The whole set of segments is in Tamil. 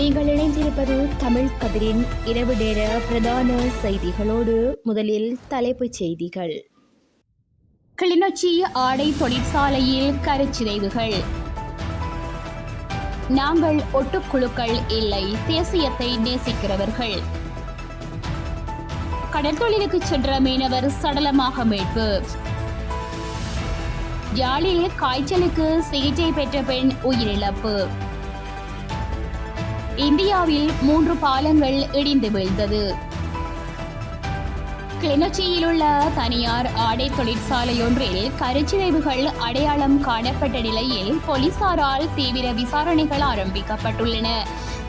நீங்கள் இணைந்திருப்பது தமிழ் கதிரின் இரவு நேர பிரதான செய்திகளோடு. முதலில் தலைப்புச் செய்திகள். கிளிநொச்சி ஆடை தொழிற்சாலையில் கருச்சிதைவுகள். நாங்கள் ஒட்டுக்குழுக்கள் இல்லை, தேசியத்தை நேசிக்கிறவர்கள். கடற்தொழிலுக்கு சென்ற மீனவர் சடலமாக மீட்பு. யாழில் காய்ச்சலுக்கு சிகிச்சை பெற்ற பெண் உயிரிழப்பு. இந்தியாவில் 3 பாலங்கள் இடிந்து வீழ்ந்தது. கிளிநொச்சியில் உள்ள தனியார் ஆடை தொழிற்சாலையொன்றில் கருச்சிதைவுகள் அடையாளம் காணப்பட்ட நிலையில் போலீசாரால் தீவிர விசாரணைகள் ஆரம்பிக்கப்பட்டுள்ளன.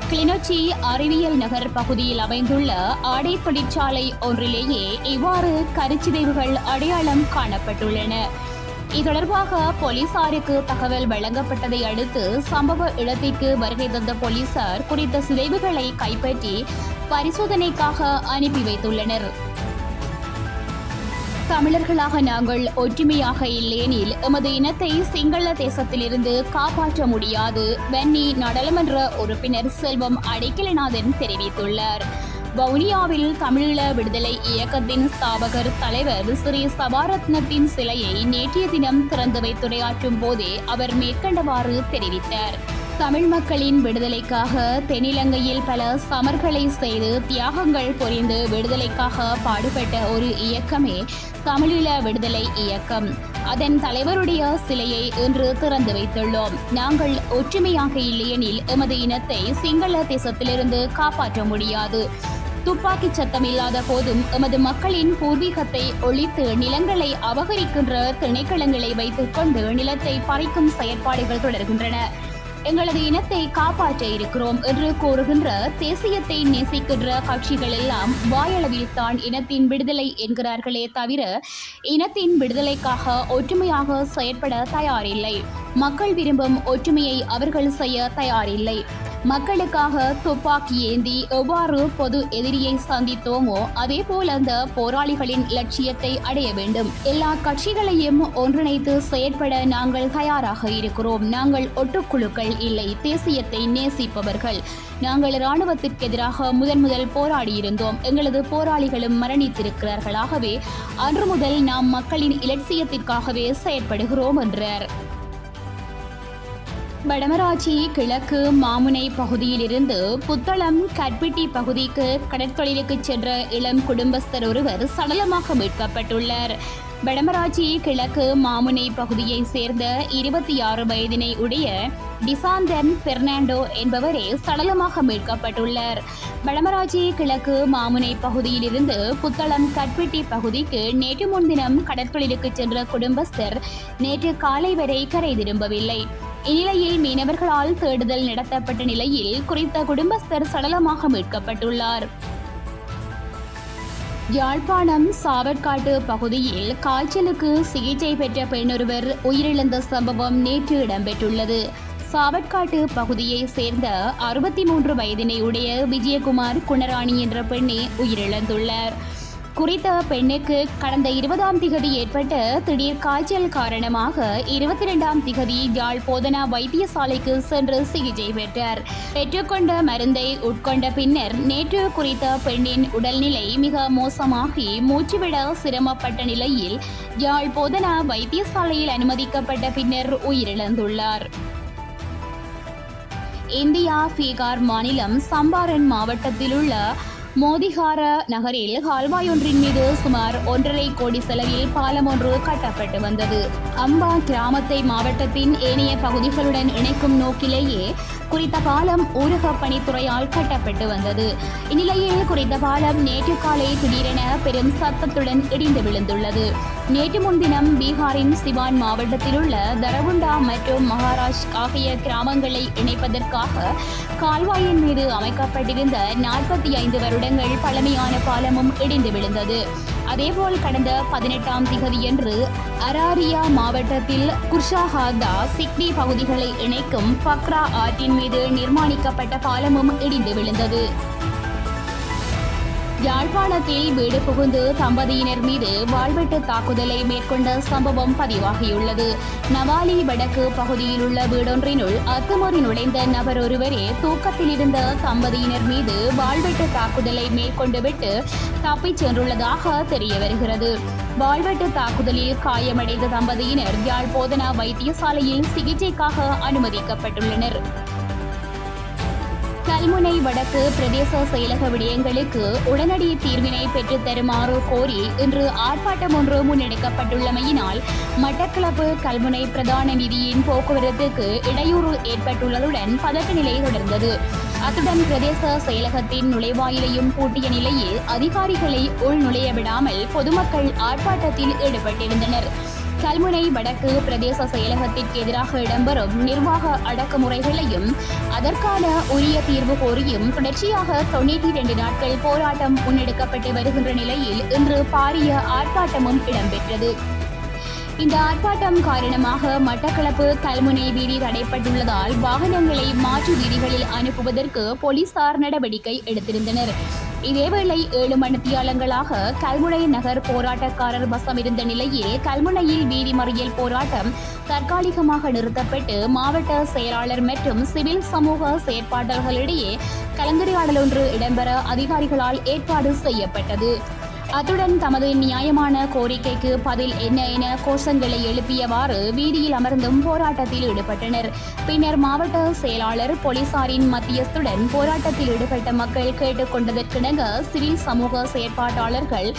கிளிநொச்சி அறிவியல் நகர் பகுதியில் அமைந்துள்ள ஆடை தொழிற்சாலை ஒன்றிலேயே இவ்வாறு கருச்சிதைவுகள் அடையாளம் காணப்பட்டுள்ளன. இது தொடர்பாக போலீசாருக்கு தகவல் வழங்கப்பட்டதை அடுத்து சம்பவ இடத்திற்கு வருகை தந்த போலீசார் குறித்த சிதைவுகளை கைப்பற்றி பரிசோதனைக்காக அனுப்பி வைத்துள்ளனர். தமிழர்களாக நாங்கள் ஒற்றுமையாக இல்லையெனில் எமது இனத்தை சிங்கள தேசத்திலிருந்து காப்பாற்ற முடியாது, வன்னி நாடாளுமன்ற உறுப்பினர் செல்வம் அடைக்கலநாதன் தெரிவித்துள்ளார். வவுனியாவில் தமிழீழ விடுதலை இயக்கத்தின் ஸ்தாபகர் தலைவர் ஸ்ரீ சபாரத்னத்தின் சிலையை நேற்றைய தினம் திறந்து வைத்துரையாற்றும் போதே அவர் மேற்கண்டவாறு தெரிவித்தார். தமிழ் மக்களின் விடுதலைக்காக தென்னிலங்கையில் பல சமர்களை செய்து தியாகங்கள் புரிந்து விடுதலைக்காக பாடுபட்ட ஒரு இயக்கமே தமிழீழ விடுதலை இயக்கம். அதன் தலைவருடைய சிலையை இன்று திறந்து வைத்துள்ளோம். நாங்கள் ஒற்றுமையாக இல்லையெனில் எமது இனத்தை சிங்கள தேசத்திலிருந்து காப்பாற்ற முடியாது. துப்பாக்கி சத்தம் இல்லாத போதும் எமது மக்களின் பூர்வீகத்தை ஒழித்து நிலங்களை அபகரிக்கின்ற திணைக்களங்களை வைத்துக் கொண்டு நிலத்தை பறிக்கும் செயற்பாடுகள் தொடர்கின்றன. எங்களது இனத்தை காப்பாற்ற இருக்கிறோம் என்று கூறுகின்ற தேசியத்தை நேசிக்கின்ற கட்சிகள் எல்லாம் வாயளவில் தான் இனத்தின் விடுதலை என்கிறார்களே தவிர இனத்தின் விடுதலைக்காக ஒற்றுமையாக செயற்பட தயாரில்லை. மக்கள் விரும்பும் ஒற்றுமையை அவர்கள் செய்ய தயாரில்லை. மக்களுக்காக துப்பாக்கி ஏந்தி எவ்வாறு பொது எதிரியை சந்தித்தோமோ அதே போல் அந்த போராளிகளின் லட்சியத்தை அடைய வேண்டும். எல்லா கட்சிகளையும் ஒன்றிணைத்து செயற்பட நாங்கள் தயாராக இருக்கிறோம். நாங்கள் ஒட்டுக்குழுக்கள் இல்லை, தேசியத்தை நேசிப்பவர்கள். நாங்கள் இராணுவத்திற்கு எதிராக முதல் போராடியிருந்தோம். எங்களது போராளிகளும் மரணித்திருக்கிறார்கள். ஆகவே அன்று முதல் நாம் மக்களின் இலட்சியத்திற்காகவே செயற்படுகிறோம் என்றார். வடமராட்சி கிழக்கு மாமுனை பகுதியிலிருந்து புத்தளம் கற்பிட்டி பகுதிக்கு கடற்தொழிலுக்கு சென்ற இளம் குடும்பஸ்தர் ஒருவர் சடலமாக மீட்கப்பட்டுள்ளார். வடமராட்சி கிழக்கு மாமுனை பகுதியை சேர்ந்த 26 வயதினை உடைய டிசாந்தன் பெர்னாண்டோ என்பவரே சடலமாக மீட்கப்பட்டுள்ளார். வடமராட்சி கிழக்கு மாமுனை பகுதியிலிருந்து புத்தளம் கற்பிட்டி பகுதிக்கு நேற்று முன்தினம் கடற்தொழிலுக்கு சென்ற குடும்பஸ்தர் நேற்று காலை வரை கரை திரும்பவில்லை. இந்நிலையில் மீனவர்களால் தேடுதல் நடத்தப்பட்ட நிலையில் குறித்த குடும்பஸ்தர் சடலமாக மீட்கப்பட்டுள்ளார். யாழ்ப்பாணம் சாவற்காட்டு பகுதியில் காய்ச்சலுக்கு சிகிச்சை பெற்ற பெண்ணொருவர் உயிரிழந்த சம்பவம் நேற்று இடம்பெற்றுள்ளது. சாவற்காட்டு பகுதியை சேர்ந்த 63 வயதினை உடைய விஜயகுமார் குணராணி என்ற பெண்ணே உயிரிழந்துள்ளார். குறித்த பெண்ணுக்கு கடந்த 20ஆம் திகதி ஏற்பட்ட திடீர் காய்ச்சல் காரணமாக 22ஆம் திகதி யாழ் போதனா வைத்தியசாலைக்கு சென்று சிகிச்சை பெற்றார். பெற்றுக்கொண்ட மருந்தை உட்கொண்ட பின்னர் நேற்று குறித்த பெண்ணின் உடல்நிலை மிக மோசமாகி மூச்சுவிட சிரமப்பட்ட நிலையில் யாழ் போதனா வைத்தியசாலையில் அனுமதிக்கப்பட்ட பின்னர் உயிரிழந்துள்ளார். இந்தியா பீகார் மாநிலம் சம்பாரன் மாவட்டத்தில் உள்ள மோதிகார நகரில் கால்வாய் ஒன்றின் மீது சுமார் 1.5 கோடி செலவில் பாலம் ஒன்று கட்டப்பட்டு வந்தது. அம்பா கிராமத்தை மாவட்டத்தின் ஏனைய பகுதிகளுடன் இணைக்கும் நோக்கிலேயே குறித்த பாலம் ஊரக பணித்துறையால் கட்டப்பட்டு வந்தது. இந்நிலையில் குறித்த பாலம் நேற்று காலை திடீரென பெரும் சத்தத்துடன் இடிந்து விழுந்துள்ளது. நேற்று முன்தினம் பீகாரின் சிவான் மாவட்டத்தில் உள்ள தரகுண்டா மற்றும் மகாராஜ் ஆகிய கிராமங்களை இணைப்பதற்காக கால்வாயின் மீது அமைக்கப்பட்டிருந்த 45 வருடங்கள் பழமையான பாலமும் இடிந்து விழுந்தது. அதேபோல் கடந்த 18ஆம் திகதியன்று அராரியா மாவட்டத்தில் குர்ஷாஹாதா சிக்டி பகுதிகளை இணைக்கும் பக்ரா ஆற்றின் மீது நிர்மாணிக்கப்பட்ட பாலமும் இடிந்து விழுந்தது. யாழ்ப்பாணத்தில் வீடு புகுந்து தம்பதியினர் மீது வாள்வெட்டு தாக்குதலை மேற்கொண்ட சம்பவம் பதிவாகியுள்ளது. நவாலி வடக்கு பகுதியில் உள்ள வீடொன்றினுள் அத்துமீறி நுழைந்த நபர் ஒருவரே தூக்கத்தில் இருந்த தம்பதியினர் மீது வாள்வெட்டு தாக்குதலை மேற்கொண்டுவிட்டு தப்பிச் சென்றுள்ளதாக தெரிய வருகிறது. வாள்வெட்டு தாக்குதலில் காயமடைந்த தம்பதியினர் யாழ் போதனா வைத்தியசாலையில் சிகிச்சைக்காக அனுமதிக்கப்பட்டுள்ளனர். கல்முனை வடக்கு பிரதேச செயலக விடயங்களுக்கு உடனடி தீர்வினை பெற்றுத் தருமாறு கோரி இன்று ஆர்ப்பாட்டம் ஒன்று முன்னெடுக்கப்பட்டுள்ளமையினால் மட்டக்களப்பு கல்முனை பிரதான வீதியின் போக்குவரத்துக்கு இடையூறு ஏற்பட்டுள்ளதுடன் பதட்ட நிலை தொடர்ந்தது. அத்துடன் பிரதேச செயலகத்தின் நுழைவாயிலையும் பூட்டிய நிலையில் அதிகாரிகளை உள் நுழைய விடாமல் பொதுமக்கள் ஆர்ப்பாட்டத்தில் ஈடுபட்டிருந்தனர். கல்முனை வடக்கு பிரதேச செயலகத்திற்கு எதிராக இடம்பெறும் நிர்வாக அடக்குமுறைகளையும் அதற்கான உரிய தீர்வு கோரியும் தொடர்ச்சியாக 92 நாட்கள் போராட்டம் முன்னெடுக்கப்பட்டு வருகின்ற நிலையில் இன்று பாரிய ஆர்ப்பாட்டமும் இடம்பெற்றது. இந்த ஆர்ப்பாட்டம் காரணமாக மட்டக்களப்பு கல்முனை வீதி தடைப்பட்டுள்ளதால் வாகனங்களை மாற்று வீதிகளில் அனுப்புவதற்கு போலீசார் நடவடிக்கை எடுத்திருந்தனர். இதேவேளை 7 மணித்தியாலங்களாக கல்முனை நகர் போராட்டக்காரர் வசம் இருந்த நிலையில் கல்முனையில் வீதி மறியல் போராட்டம் தற்காலிகமாக நிறுத்தப்பட்டு மாவட்ட செயலாளர் மற்றும் சிவில் சமூக செயற்பாட்டாளர்களிடையே கலந்துரையாடல் ஒன்று இடம்பெற அதிகாரிகளால் ஏற்பாடு செய்யப்பட்டது. அத்துடன் தமது நியாயமான கோரிக்கைக்கு பதில் என்ன என கோஷங்களை எழுப்பியவாறு வீதியில் அமர்ந்தும் போராட்டத்தில் ஈடுபட்டனர். பின்னர் மாவட்ட செயலாளர் போலீசாரின் மத்தியஸ்துடன் போராட்டத்தில் ஈடுபட்ட மக்கள் கேட்டுக்கொண்டதற்கிணங்க சிவில் சமூக செயற்பாட்டாளர்கள்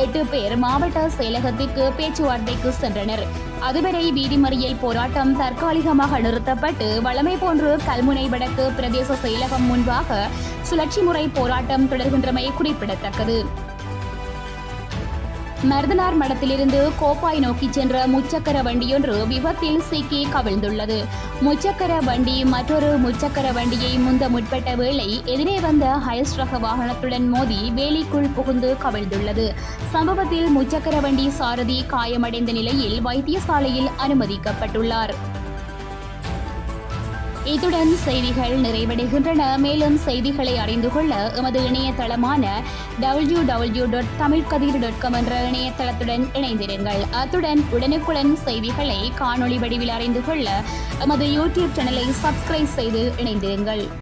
8 பேர் மாவட்ட செயலகத்திற்கு பேச்சுவார்த்தைக்கு சென்றனர். அதுவரை வீதி மறியல் போராட்டம் தற்காலிகமாக நிறுத்தப்பட்டு வழமை போன்று கல்முனை வடக்கு பிரதேச செயலகம் முன்பாக சுழற்சி முறை போராட்டம் தொடர்கின்றமை குறிப்பிடத்தக்கது. மருதனார் மடத்திலிருந்து கோப்பாய் நோக்கி சென்ற முச்சக்கர வண்டியொன்று விபத்தில் சிக்கி கவிழ்ந்துள்ளது. முச்சக்கர வண்டி மற்றொரு முச்சக்கர வண்டியை முந்த முற்பட்ட வேளை எதிரே வந்த ஹயஸ் ரக வாகனத்துடன் மோதி வேலிக்குள் புகுந்து கவிழ்ந்துள்ளது. சம்பவத்தில் முச்சக்கர வண்டி சாரதி காயமடைந்த நிலையில் வைத்தியசாலையில் அனுமதிக்கப்பட்டுள்ளார். இத்துடன் செய்திகள் நிறைவடைகின்றன. மேலும் செய்திகளை அறிந்து கொள்ள எமது இணையதளமான www.tamilkadir.com என்ற இணையதளத்துடன் இணைந்திருங்கள். அத்துடன் உடனுக்குடன் செய்திகளை காணொளி வடிவில் அறிந்து கொள்ள எமது யூடியூப் சேனலை சப்ஸ்கிரைப் செய்து இணைந்திருங்கள்.